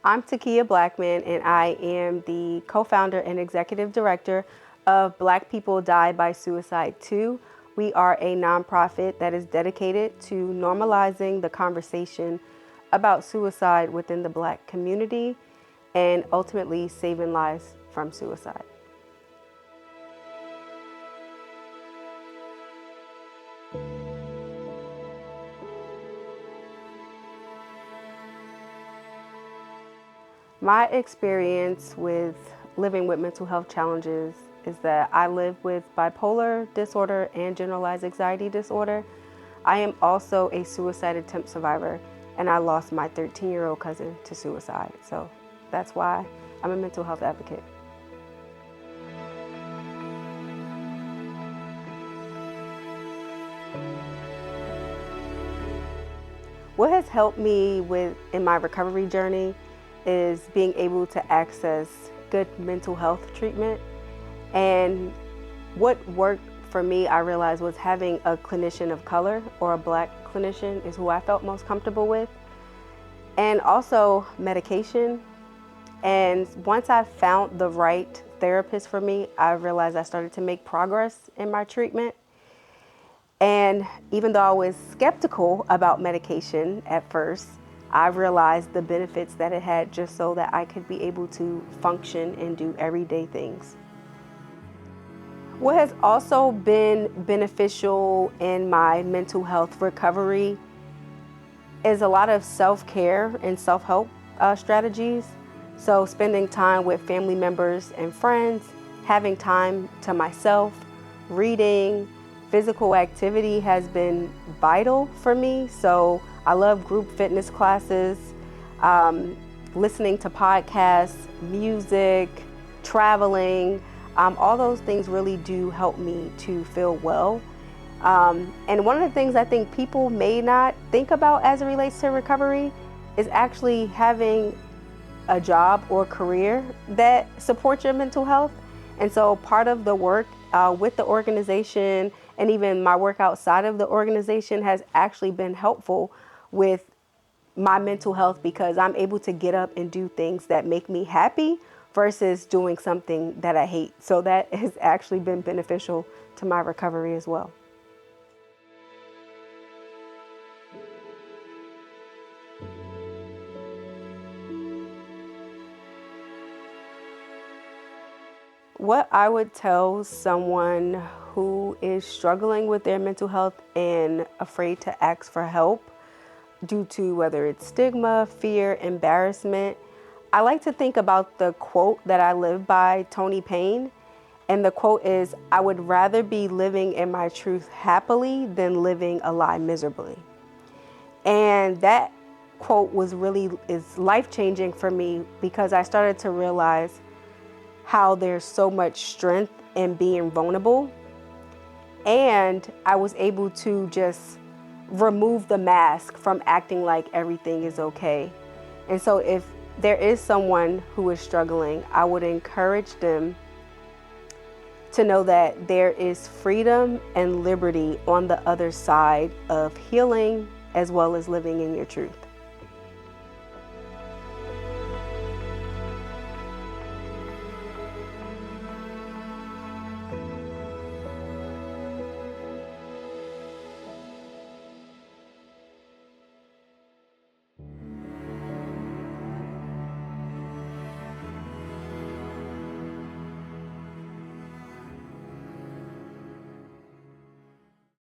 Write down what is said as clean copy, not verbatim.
I'm Takia Blackman, and I am the co-founder and executive director of Black People Die by Suicide 2. We are a nonprofit that is dedicated to normalizing the conversation about suicide within the Black community and ultimately saving lives from suicide. My experience with living with mental health challenges is that I live with bipolar disorder and generalized anxiety disorder. I am also a suicide attempt survivor, and I lost my 13-year-old cousin to suicide. So that's why I'm a mental health advocate. What has helped me in my recovery journey is being able to access good mental health treatment. And what worked for me, I realized, was having a clinician of color or a Black clinician is who I felt most comfortable with. And also medication. And once I found the right therapist for me, I realized I started to make progress in my treatment. And even though I was skeptical about medication at first, I realized the benefits that it had just so that I could be able to function and do everyday things. What has also been beneficial in my mental health recovery is a lot of self-care and self-help strategies. So spending time with family members and friends, having time to myself, reading, physical activity has been vital for me. So I love group fitness classes, listening to podcasts, music, traveling. All those things really do help me to feel well. And one of the things I think people may not think about as it relates to recovery is actually having a job or career that supports your mental health. And so part of the work with the organization and even my work outside of the organization has actually been helpful with my mental health because I'm able to get up and do things that make me happy versus doing something that I hate. So that has actually been beneficial to my recovery as well. What I would tell someone who is struggling with their mental health and afraid to ask for help due to whether it's stigma, fear, embarrassment, I like to think about the quote that I live by, Tony Payne. And the quote is, "I would rather be living in my truth happily than living a lie miserably." And that quote is life-changing for me because I started to realize how there's so much strength in being vulnerable. And I was able to just remove the mask from acting like everything is okay. And so if there is someone who is struggling, I would encourage them to know that there is freedom and liberty on the other side of healing as well as living in your truth.